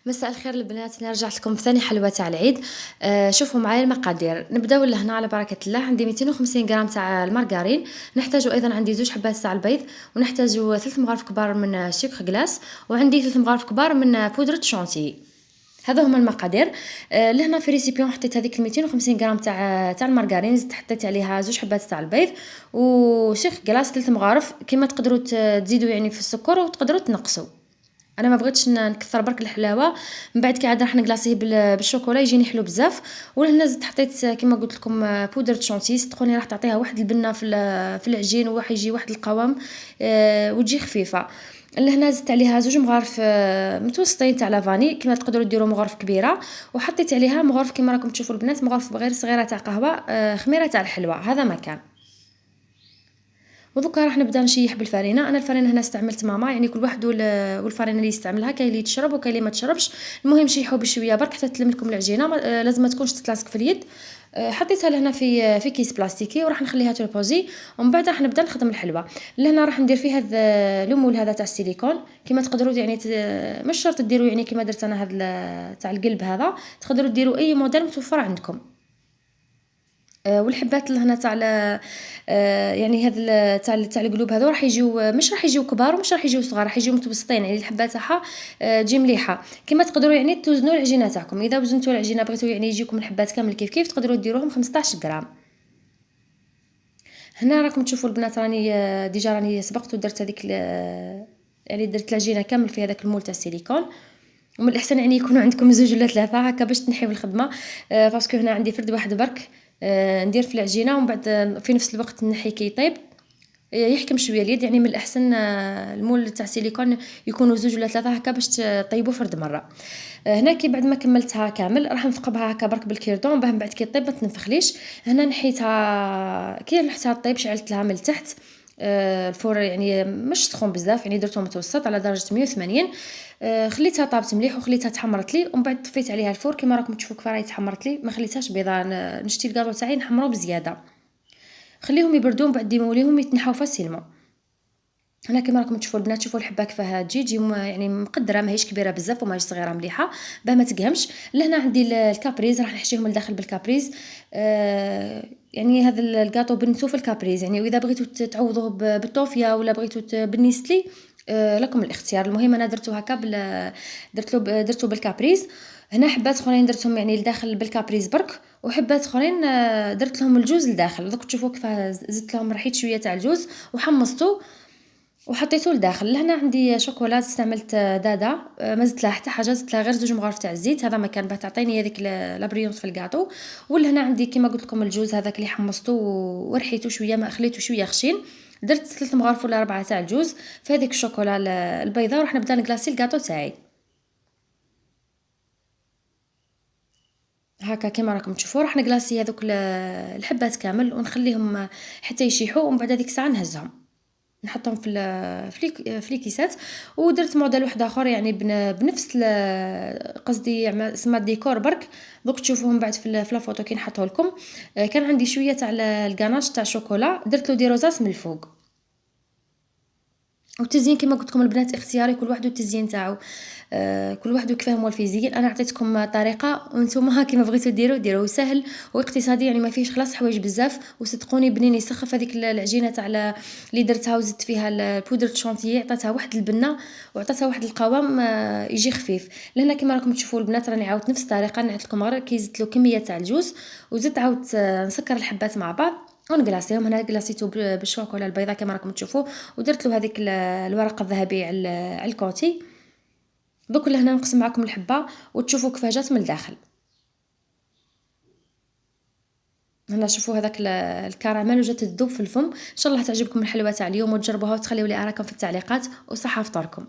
مساء الخير البنات، انا رجعت لكم بثاني حلوه تاع العيد. شوفوا معايا المقادير. نبداو لهنا على بركه الله. عندي 250 غرام تاع المارغرين، نحتاج ايضا عندي 2 حبات تاع البيض، ونحتاج 3 مغارف كبار من سكر غلاس، وعندي 3 مغارف كبار من بودره شونتي. هذا هما المقادير. لهنا في ريسيبيون حطيت هذيك 250 غرام تاع المارغرين، زدت حطيت عليها 2 حبات تاع البيض وسكر غلاس 3 مغارف. كما تقدروا تزيدوا يعني في السكر وتقدروا تنقصوا. انا ما بغيتش نكثر برك الحلاوه، من بعد كي عاد راح نكلاصيه بالشوكولا يجيني حلو بزاف. ولهنا زدت حطيت كما قلت لكم بودره شونتي، صدقوني راح تعطيها واحد البنه في العجين، وراح يجي واحد القوام وتجي خفيفه. لهنا زدت عليها 2 مغارف متوسطين تاع لافاني، كما تقدروا ديروا مغرف كبيره، وحطيت عليها مغرف كما راكم تشوفوا البنات، مغرف غير صغيره تاع قهوه، خميره تاع الحلوى. هذا مكان. ودوكا راح نبدا نشيح بالفرينه. انا الفرينه هنا استعملت ماما، يعني كل واحد والفرينه اللي يستعملها، كاين اللي تشرب وكاين اللي ما تشربش. المهم شيحوا بشويه برك حتى تلم لكم العجينه، لازم ما تكونش تتلاصق في اليد. حطيتها لهنا في كيس بلاستيكي، وراح نخليها تربوزي، ومن بعد راح نبدا نخدم الحلوه. لهنا راح ندير فيه هذا المول هذا تاع السيليكون. كما تقدروا يعني مش شرط ديروا يعني كما درت انا هذا تاع القلب هذا، تقدروا ديروا اي موديل متوفر عندكم. والحبات اللي هنا تاع يعني هذا تاع القلوب هذو راح يجيو، مش راح يجيو كبار ومش راح يجيو صغار، راح يجيو متوسطين، يعني الحبه تاعها تجي مليحه. كما تقدروا يعني توزنوا العجينه تاعكم. اذا وزنتوا العجينه بغيتوا يعني يجيكم الحبات كامل كيف كيف، تقدروا ديروهم 15 غرام. هنا راكم تشوفوا البنات راني ديجا راني سبقت ودرت هذيك يعني درت العجينه كامل في هذاك المول تاع السيليكون. ومن الاحسن يعني يكونوا عندكم 2 ولا 3 هكا باش تنحيو الخدمه، باسكو هنا عندي فرد واحد برك. ندير في العجينه ومن بعد في نفس الوقت نحي كي يطيب، يحكم شويه اليد. يعني من الاحسن المول تاع السيليكون يكونوا 2 ولا 3 هكا باش تطيبوا فرد مره. هنا كي بعد ما كملتها كامل راح نثقبها هكا برك بالكيردون باه من بعد كي طيب ما تنفخليش. هنا نحيتها كي نحتها طيب، شعلت لها من التحت. الفور يعني مش سخون بزاف، يعني درته متوسط على درجه 180. خليتها طابت مليح وخليتها تحمرت لي، ومن بعد طفيت عليها الفور. كما راكم تشوفوا كيف راهي تحمرت لي، ما خليتهاش بيضاء. نشتي الكاطو تاعي نحمرو بزياده، خليهم يبردوا من بعد ديموليهم يتنحاو فاسيلمون. هنا كما راكم تشوفوا البنات، شوفوا الحبه كيفاه تجي يعني مقدره، ماهيش كبيره بزاف وماهيش صغيره مليحه باه ما تقهمش. لهنا عندي الكابريز، راح نحشيهم لداخل بالكابريز. يعني هذا الكاطو بنتو في الكابريز يعني، واذا بغيتوا تعوضوه بالطوفيه ولا بغيتوا بالنيسلي، لكم الاختيار. المهم انا درتو هكا درتو بالكابريز. هنا حبات اخرين درتهم يعني لداخل بالكابريز برك، وحبات اخرين درت لهم الجوز لداخل. دوك تشوفوا كيف زدت لهم رحيت شويه تاع الجوز وحمصته وحطيته لداخل. لهنا عندي شوكولا، استعملت دادا، ما زدت لها حتى حاجه، زدت لها غير 2 مغارف تاع الزيت. هذا ما كان باه تعطيني هذيك لابريونس في الكاطو. ولهنا عندي كما قلت لكم الجوز هذاك اللي حمصته ورحيته شويه، ما خليته شويه خشين. درت 3 مغارف ولا 4 تاع الجوز في هذيك الشوكولا البيضاء، وراح نبدا نكلاسي الكاطو تاعي هكا كما راكم تشوفوا. راح نكلاسي هذوك الحبات كامل ونخليهم حتى يشيحوا، ومن بعد هذيك الساعه نهزهم نحطهم في الكيسات. ودرت موديل واحد اخر يعني بنفس قصدي سما ديكور برك. دوك تشوفوهم بعد في لا فوتو كي نحطه لكم. كان عندي شويه تاع الكاناش تاع شوكولا، درت له دي روزاس من الفوق. والتزيين كما قلت لكم البنات اختياري، كل واحد والتزيين تاعو. كل واحد وكيفاه هو الفيزيين. انا عطيتكم طريقه وانتم كيما بغيتوا ديروا سهل واقتصادي، يعني ما فيهش خلاص حوايج بزاف. وصدقوني بنين يسخف هذيك العجينه تاع اللي درتها وزدت فيها البودره شونتيي، عطاتها واحد البنه وعطاتها واحد القوام يجي خفيف. لهنا كما راكم تشوفوا البنات راني عاودت نفس الطريقه، نعيط لكم غير كي زدت له كميه تاع الجوز وزدت عاودت نسكر الحبات مع بعض ونكلاصيهم. هنا كلاصيتو بالشوكولا البيضاء كما راكم تشوفوا، ودرت له هذيك الورقه الذهبي على الكوتي. دوك لهنا نقسم معكم الحبه وتشوفوا كيفاه جات من الداخل. هنا شوفوا هذاك الكراميل وجات تذوب في الفم. ان شاء الله تعجبكم الحلوه تاع اليوم وتجربوها وتخليوا لي اراءكم في التعليقات، وصحه فطوركم.